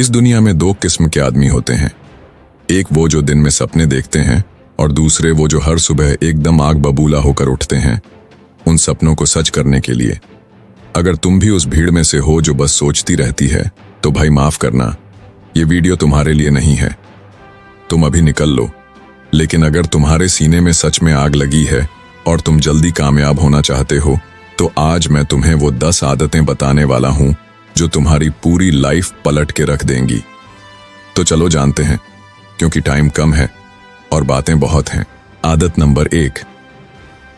इस दुनिया में दो किस्म के आदमी होते हैं। एक वो जो दिन में सपने देखते हैं और दूसरे वो जो हर सुबह एकदम आग बबूला होकर उठते हैं उन सपनों को सच करने के लिए। अगर तुम भी उस भीड़ में से हो जो बस सोचती रहती है तो भाई माफ करना, ये वीडियो तुम्हारे लिए नहीं है। तुम अभी निकल लो। लेकिन अगर तुम्हारे सीने में सच में आग लगी है और तुम जल्दी कामयाब होना चाहते हो तो आज मैं तुम्हें वो 10 आदतें बताने वाला हूं जो तुम्हारी पूरी लाइफ पलट के रख देंगी। तो चलो जानते हैं, क्योंकि टाइम कम है और बातें बहुत हैं। आदत नंबर 1,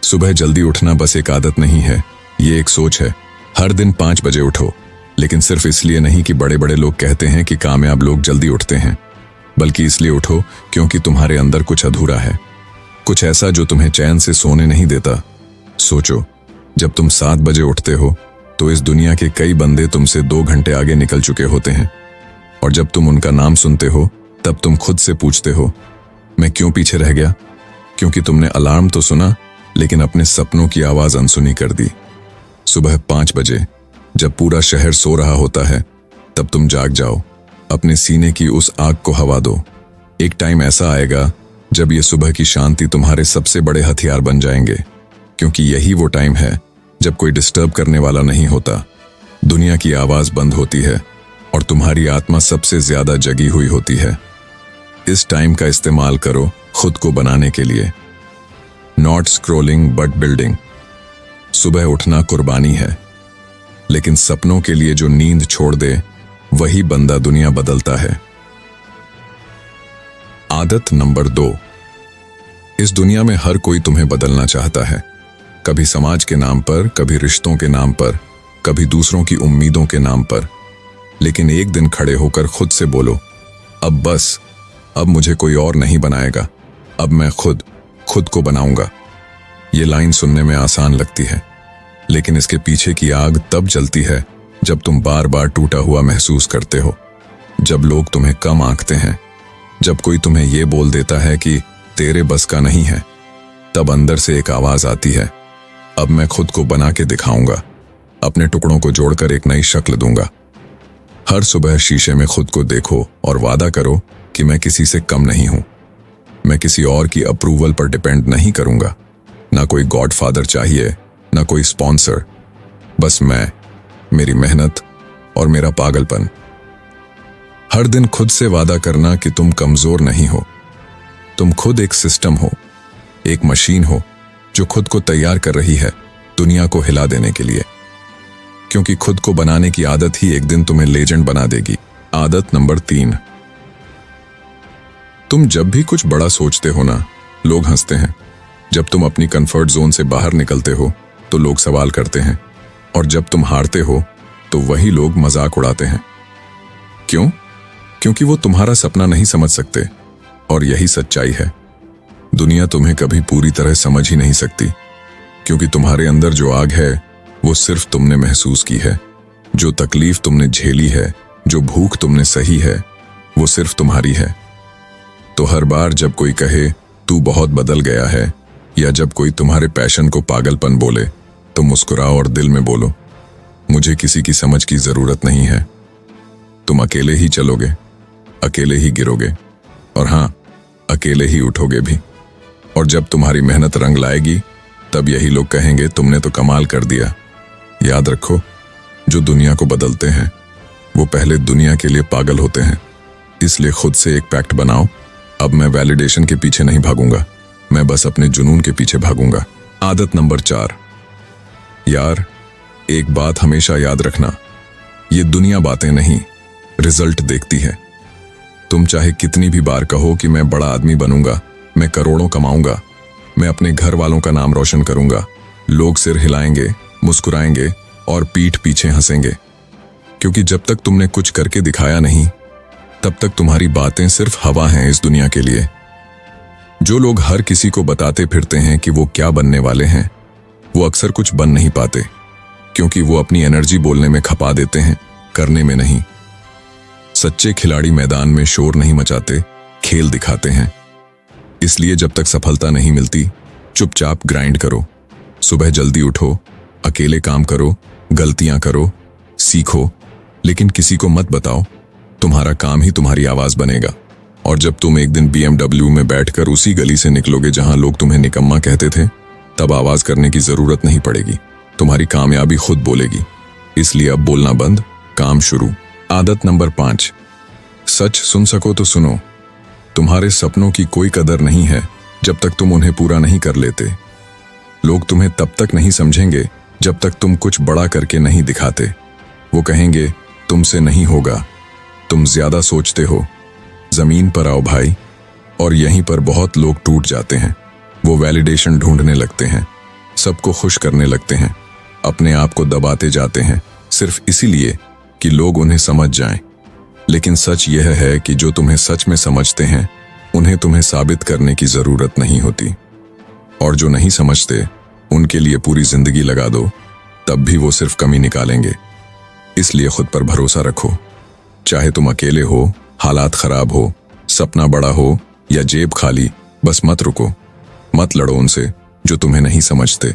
सुबह जल्दी उठना बस एक आदत नहीं है, ये एक सोच है। हर दिन 5 बजे उठो, लेकिन सिर्फ इसलिए नहीं कि बड़े बड़े लोग कहते हैं कि कामयाब लोग जल्दी उठते हैं, बल्कि इसलिए उठो क्योंकि तुम्हारे अंदर कुछ अधूरा है, कुछ ऐसा जो तुम्हें चैन से सोने नहीं देता। सोचो, जब तुम 7 बजे उठते हो तो इस दुनिया के कई बंदे तुमसे 2 घंटे आगे निकल चुके होते हैं, और जब तुम उनका नाम सुनते हो तब तुम खुद से पूछते हो, मैं क्यों पीछे रह गया? क्योंकि तुमने अलार्म तो सुना लेकिन अपने सपनों की आवाज अनसुनी कर दी। सुबह 5 बजे जब पूरा शहर सो रहा होता है तब तुम जाग जाओ, अपने सीने की उस आग को हवा दो। एक टाइम ऐसा आएगा जब ये सुबह की शांति तुम्हारे सबसे बड़े हथियार बन जाएंगे, क्योंकि यही वो टाइम है जब कोई डिस्टर्ब करने वाला नहीं होता, दुनिया की आवाज बंद होती है और तुम्हारी आत्मा सबसे ज्यादा जगी हुई होती है। इस टाइम का इस्तेमाल करो खुद को बनाने के लिए। Not scrolling but building. सुबह उठना कुर्बानी है, लेकिन सपनों के लिए जो नींद छोड़ दे वही बंदा दुनिया बदलता है। आदत नंबर 2, इस दुनिया में हर कोई तुम्हें बदलना चाहता है, कभी समाज के नाम पर, कभी रिश्तों के नाम पर, कभी दूसरों की उम्मीदों के नाम पर। लेकिन एक दिन खड़े होकर खुद से बोलो, अब बस, अब मुझे कोई और नहीं बनाएगा, अब मैं खुद को बनाऊंगा। ये लाइन सुनने में आसान लगती है, लेकिन इसके पीछे की आग तब जलती है जब तुम बार बार टूटा हुआ महसूस करते हो, जब लोग तुम्हें कम आंकते हैं, जब कोई तुम्हें ये बोल देता है कि तेरे बस का नहीं है। तब अंदर से एक आवाज आती है, अब मैं खुद को बना के दिखाऊंगा, अपने टुकड़ों को जोड़कर एक नई शक्ल दूंगा। हर सुबह शीशे में खुद को देखो और वादा करो कि मैं किसी से कम नहीं हूं, मैं किसी और की अप्रूवल पर डिपेंड नहीं करूंगा, ना कोई गॉडफादर चाहिए, ना कोई स्पॉन्सर, बस मैं, मेरी मेहनत और मेरा पागलपन। हर दिन खुद से वादा करना कि तुम कमजोर नहीं हो, तुम खुद एक सिस्टम हो, एक मशीन हो जो खुद को तैयार कर रही है दुनिया को हिला देने के लिए, क्योंकि खुद को बनाने की आदत ही एक दिन तुम्हें लेजेंड बना देगी। आदत नंबर 3, तुम जब भी कुछ बड़ा सोचते हो ना, लोग हंसते हैं। जब तुम अपनी कंफर्ट जोन से बाहर निकलते हो तो लोग सवाल करते हैं, और जब तुम हारते हो तो वही लोग मजाक उड़ाते हैं। क्यों? क्योंकि वो तुम्हारा सपना नहीं समझ सकते, और यही सच्चाई है। दुनिया तुम्हें कभी पूरी तरह समझ ही नहीं सकती, क्योंकि तुम्हारे अंदर जो आग है वो सिर्फ तुमने महसूस की है, जो तकलीफ तुमने झेली है, जो भूख तुमने सही है, वो सिर्फ तुम्हारी है। तो हर बार जब कोई कहे तू बहुत बदल गया है, या जब कोई तुम्हारे पैशन को पागलपन बोले, तो मुस्कुराओ और दिल में बोलो, मुझे किसी की समझ की जरूरत नहीं है। तुम अकेले ही चलोगे, अकेले ही गिरोगे, और हाँ, अकेले ही उठोगे भी। और जब तुम्हारी मेहनत रंग लाएगी तब यही लोग कहेंगे तुमने तो कमाल कर दिया। याद रखो, जो दुनिया को बदलते हैं वो पहले दुनिया के लिए पागल होते हैं। इसलिए खुद से एक पैक्ट बनाओ, अब मैं वैलिडेशन के पीछे नहीं भागूंगा, मैं बस अपने जुनून के पीछे भागूंगा। आदत नंबर 4, यार एक बात हमेशा याद रखना, ये दुनिया बातें नहीं, रिजल्ट देखती है। तुम चाहे कितनी भी बार कहो कि मैं बड़ा आदमी बनूंगा, मैं करोड़ों कमाऊंगा, मैं अपने घर वालों का नाम रोशन करूंगा, लोग सिर हिलाएंगे, मुस्कुराएंगे और पीठ पीछे हंसेंगे, क्योंकि जब तक तुमने कुछ करके दिखाया नहीं तब तक तुम्हारी बातें सिर्फ हवा हैं इस दुनिया के लिए। जो लोग हर किसी को बताते फिरते हैं कि वो क्या बनने वाले हैं, वो अक्सर कुछ बन नहीं पाते, क्योंकि वो अपनी एनर्जी बोलने में खपा देते हैं, करने में नहीं। सच्चे खिलाड़ी मैदान में शोर नहीं मचाते, खेल दिखाते हैं। इसलिए जब तक सफलता नहीं मिलती, चुपचाप ग्राइंड करो। सुबह जल्दी उठो, अकेले काम करो, गलतियां करो, सीखो, लेकिन किसी को मत बताओ, तुम्हारा काम ही तुम्हारी आवाज बनेगा। और जब तुम एक दिन BMW में बैठकर उसी गली से निकलोगे जहां लोग तुम्हें निकम्मा कहते थे, तब आवाज करने की जरूरत नहीं पड़ेगी। तुम्हारी कामयाबी खुद बोलेगी। इसलिए अब बोलना बंद, काम शुरू। आदत नंबर 5, सच सुन सको तो सुनो। तुम्हारे सपनों की कोई कदर नहीं है जब तक तुम उन्हें पूरा नहीं कर लेते। लोग तुम्हें तब तक नहीं समझेंगे जब तक तुम कुछ बड़ा करके नहीं दिखाते। वो कहेंगे तुमसे नहीं होगा, तुम ज्यादा सोचते हो। जमीन पर आओ भाई। और यहीं पर बहुत लोग टूट जाते हैं। वो वैलिडेशन ढूंढने लगते हैं, सबको खुश करने लगते हैं, अपने आप को दबाते जाते हैं सिर्फ इसीलिए कि लोग उन्हें समझ जाएं। लेकिन सच यह है कि जो तुम्हें सच में समझते हैं उन्हें तुम्हें साबित करने की जरूरत नहीं होती। और जो नहीं समझते उनके लिए पूरी जिंदगी लगा दो, तब भी वो सिर्फ कमी निकालेंगे। इसलिए खुद पर भरोसा रखो। चाहे तुम अकेले हो, हालात खराब हो, सपना बड़ा हो या जेब खाली, बस मत रुको। मत लड़ो उनसे जो तुम्हें नहीं समझते।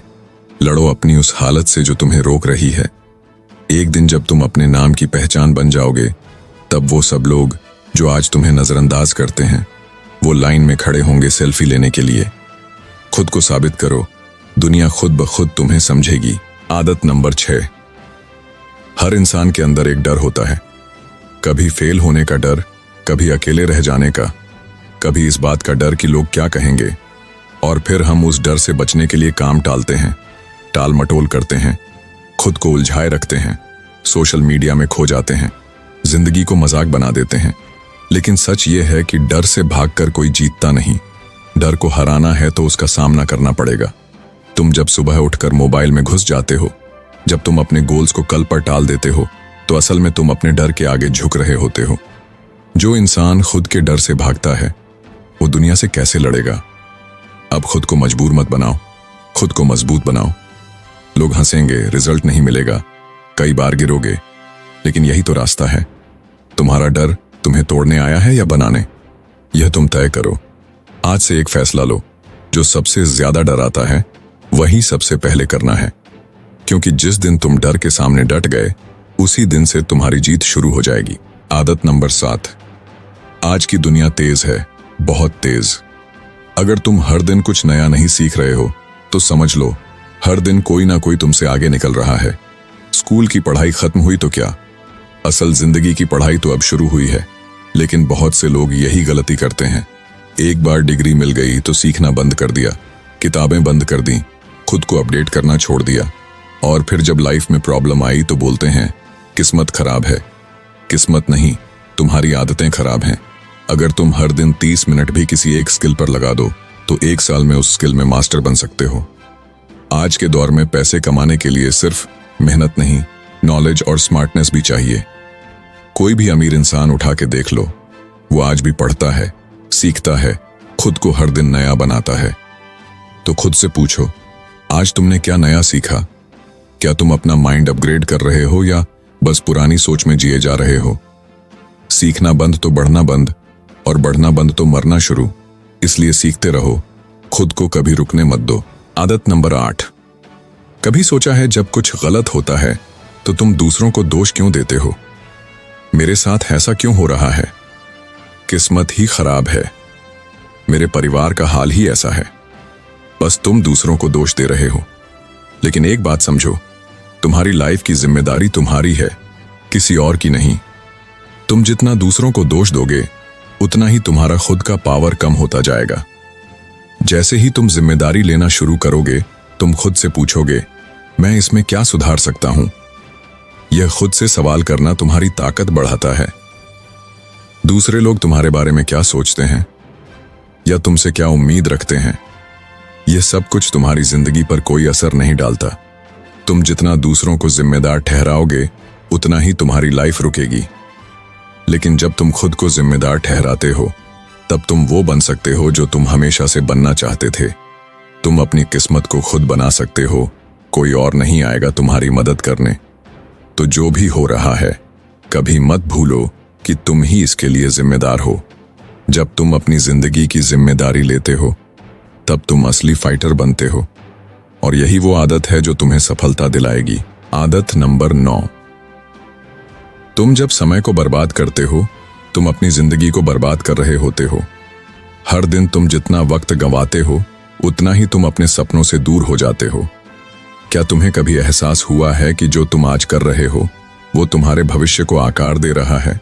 लड़ो अपनी उस हालत से जो तुम्हें रोक रही है। एक दिन जब तुम अपने नाम की पहचान बन जाओगे, तब वो सब लोग जो आज तुम्हें नजरअंदाज करते हैं, वो लाइन में खड़े होंगे सेल्फी लेने के लिए। खुद को साबित करो, दुनिया खुद ब खुद तुम्हें समझेगी। आदत नंबर 6, हर इंसान के अंदर एक डर होता है। कभी फेल होने का डर, कभी अकेले रह जाने का, कभी इस बात का डर कि लोग क्या कहेंगे। और फिर हम उस डर से बचने के लिए काम टालते हैं, टाल मटोल करते हैं, खुद को उलझाए रखते हैं, सोशल मीडिया में खो जाते हैं, जिंदगी को मजाक बना देते हैं। लेकिन सच ये है कि डर से भागकर कोई जीतता नहीं। डर को हराना है तो उसका सामना करना पड़ेगा। तुम जब सुबह उठकर मोबाइल में घुस जाते हो, जब तुम अपने गोल्स को कल पर टाल देते हो, तो असल में तुम अपने डर के आगे झुक रहे होते हो। जो इंसान खुद के डर से भागता है वो दुनिया से कैसे लड़ेगा। अब खुद को मजबूर मत बनाओ, खुद को मजबूत बनाओ। लोग हंसेंगे, रिजल्ट नहीं मिलेगा, कई बार गिरोगे, लेकिन यही तो रास्ता है। तुम्हारा डर तुम्हें तोड़ने आया है या बनाने, यह तुम तय करो। आज से एक फैसला लो, जो सबसे ज्यादा डराता है वही सबसे पहले करना है। क्योंकि जिस दिन तुम डर के सामने डट गए, उसी दिन से तुम्हारी जीत शुरू हो जाएगी। आदत नंबर 7, आज की दुनिया तेज है, बहुत तेज। अगर तुम हर दिन कुछ नया नहीं सीख रहे हो तो समझ लो हर दिन कोई ना कोई तुमसे आगे निकल रहा है। स्कूल की पढ़ाई खत्म हुई तो क्या, असल जिंदगी की पढ़ाई तो अब शुरू हुई है। लेकिन बहुत से लोग यही गलती करते हैं। एक बार डिग्री मिल गई तो सीखना बंद कर दिया, किताबें बंद कर दी, खुद को अपडेट करना छोड़ दिया। और फिर जब लाइफ में प्रॉब्लम आई तो बोलते हैं किस्मत खराब है। किस्मत नहीं, तुम्हारी आदतें खराब हैं। अगर तुम हर दिन 30 मिनट भी किसी एक स्किल पर लगा दो तो 1 साल में उस स्किल में मास्टर बन सकते हो। आज के दौर में पैसे कमाने के लिए सिर्फ मेहनत नहीं, नॉलेज और स्मार्टनेस भी चाहिए। कोई भी अमीर इंसान उठा के देख लो, वो आज भी पढ़ता है, सीखता है, खुद को हर दिन नया बनाता है। तो खुद से पूछो, आज तुमने क्या नया सीखा? क्या तुम अपना माइंड अपग्रेड कर रहे हो या बस पुरानी सोच में जिए जा रहे हो? सीखना बंद तो बढ़ना बंद, और बढ़ना बंद तो मरना शुरू। इसलिए सीखते रहो, खुद को कभी रुकने मत दो। आदत नंबर 8, कभी सोचा है जब कुछ गलत होता है तो तुम दूसरों को दोष क्यों देते हो? मेरे साथ ऐसा क्यों हो रहा है? किस्मत ही खराब है, मेरे परिवार का हाल ही ऐसा है। बस तुम दूसरों को दोष दे रहे हो। लेकिन एक बात समझो, तुम्हारी लाइफ की जिम्मेदारी तुम्हारी है, किसी और की नहीं। तुम जितना दूसरों को दोष दोगे उतना ही तुम्हारा खुद का पावर कम होता जाएगा। जैसे ही तुम जिम्मेदारी लेना शुरू करोगे, तुम खुद से पूछोगे, मैं इसमें क्या सुधार सकता हूं? यह खुद से सवाल करना तुम्हारी ताकत बढ़ाता है। दूसरे लोग तुम्हारे बारे में क्या सोचते हैं या तुमसे क्या उम्मीद रखते हैं, यह सब कुछ तुम्हारी जिंदगी पर कोई असर नहीं डालता। तुम जितना दूसरों को जिम्मेदार ठहराओगे उतना ही तुम्हारी लाइफ रुकेगी। लेकिन जब तुम खुद को जिम्मेदार ठहराते हो, तब तुम वो बन सकते हो जो तुम हमेशा से बनना चाहते थे। तुम अपनी किस्मत को खुद बना सकते हो, कोई और नहीं आएगा तुम्हारी मदद करने। तो जो भी हो रहा है, कभी मत भूलो कि तुम ही इसके लिए जिम्मेदार हो। जब तुम अपनी जिंदगी की जिम्मेदारी लेते हो, तब तुम असली फाइटर बनते हो। और यही वो आदत है जो तुम्हें सफलता दिलाएगी। आदत नंबर 9, तुम जब समय को बर्बाद करते हो तुम अपनी जिंदगी को बर्बाद कर रहे होते हो। हर दिन तुम जितना वक्त गंवाते हो उतना ही तुम अपने सपनों से दूर हो जाते हो। क्या तुम्हें कभी एहसास हुआ है कि जो तुम आज कर रहे हो वो तुम्हारे भविष्य को आकार दे रहा है?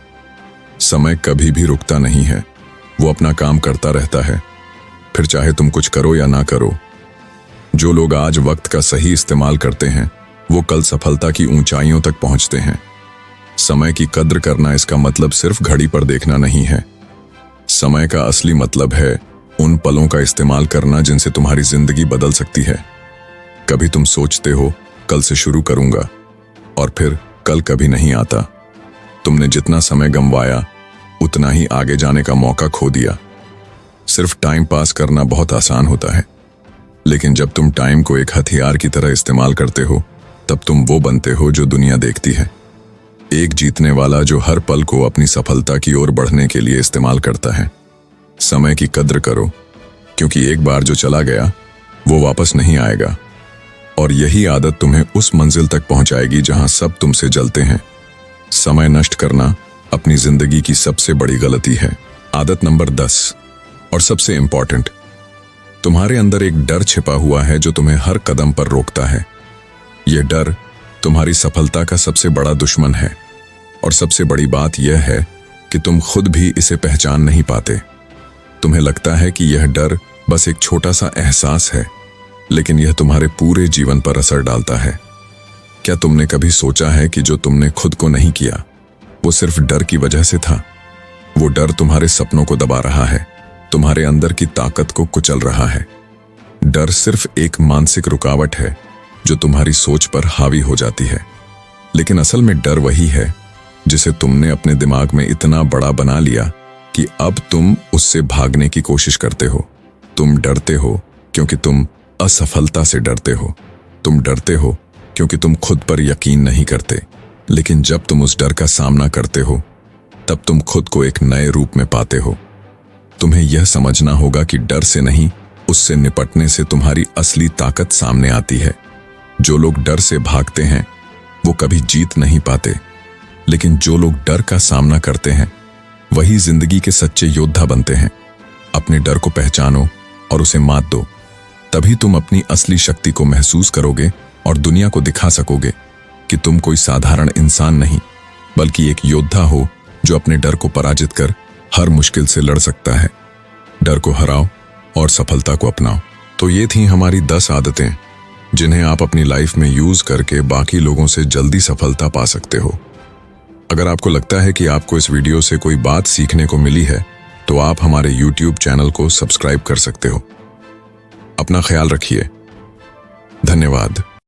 समय कभी भी रुकता नहीं है, वो अपना काम करता रहता है, फिर चाहे तुम कुछ करो या ना करो। जो लोग आज वक्त का सही इस्तेमाल करते हैं वो कल सफलता की ऊंचाइयों तक पहुंचते हैं। समय की कद्र करना इसका मतलब सिर्फ घड़ी पर देखना नहीं है। समय का असली मतलब है उन पलों का इस्तेमाल करना जिनसे तुम्हारी जिंदगी बदल सकती है। कभी तुम सोचते हो कल से शुरू करूंगा, और फिर कल कभी नहीं आता। तुमने जितना समय गंवाया उतना ही आगे जाने का मौका खो दिया। सिर्फ टाइम पास करना बहुत आसान होता है, लेकिन जब तुम टाइम को एक हथियार की तरह इस्तेमाल करते हो तब तुम वो बनते हो जो दुनिया देखती है। एक जीतने वाला जो हर पल को अपनी सफलता की ओर बढ़ने के लिए इस्तेमाल करता है। समय की कद्र करो, क्योंकि एक बार जो चला गया वो वापस नहीं आएगा, और यही आदत तुम्हें उस मंजिल तक पहुंचाएगी जहां सब तुमसे जलते हैं। समय नष्ट करना अपनी जिंदगी की सबसे बड़ी गलती है। आदत नंबर 10 और सबसे इंपॉर्टेंट, तुम्हारे अंदर एक डर छिपा हुआ है जो तुम्हें हर कदम पर रोकता है। यह डर तुम्हारी सफलता का सबसे बड़ा दुश्मन है, और सबसे बड़ी बात यह है कि तुम खुद भी इसे पहचान नहीं पाते। तुम्हें लगता है कि यह डर बस एक छोटा सा एहसास है, लेकिन यह तुम्हारे पूरे जीवन पर असर डालता है। क्या तुमने कभी सोचा है कि जो तुमने खुद को नहीं किया वो सिर्फ डर की वजह से था? वो डर तुम्हारे सपनों को दबा रहा है, तुम्हारे अंदर की ताकत को कुचल रहा है। डर सिर्फ एक मानसिक रुकावट है जो तुम्हारी सोच पर हावी हो जाती है, लेकिन असल में डर वही है जिसे तुमने अपने दिमाग में इतना बड़ा बना लिया कि अब तुम उससे भागने की कोशिश करते हो। तुम डरते हो क्योंकि तुम असफलता से डरते हो। तुम डरते हो क्योंकि तुम खुद पर यकीन नहीं करते, लेकिन जब तुम उस डर का सामना करते हो तब तुम खुद को एक नए रूप में पाते हो। तुम्हें यह समझना होगा कि डर से नहीं, उससे निपटने से तुम्हारी असली ताकत सामने आती है। जो लोग डर से भागते हैं वो कभी जीत नहीं पाते, लेकिन जो लोग डर का सामना करते हैं वही जिंदगी के सच्चे योद्धा बनते हैं। अपने डर को पहचानो और उसे मात दो, तभी तुम अपनी असली शक्ति को महसूस करोगे और दुनिया को दिखा सकोगे कि तुम कोई साधारण इंसान नहीं, बल्कि एक योद्धा हो जो अपने डर को पराजित कर हर मुश्किल से लड़ सकता है। डर को हराओ और सफलता को अपनाओ। तो ये थी हमारी 10 आदतें जिन्हें आप अपनी लाइफ में यूज करके बाकी लोगों से जल्दी सफलता पा सकते हो। अगर आपको लगता है कि आपको इस वीडियो से कोई बात सीखने को मिली है तो आप हमारे YouTube चैनल को सब्सक्राइब कर सकते हो। अपना ख्याल रखिए। धन्यवाद।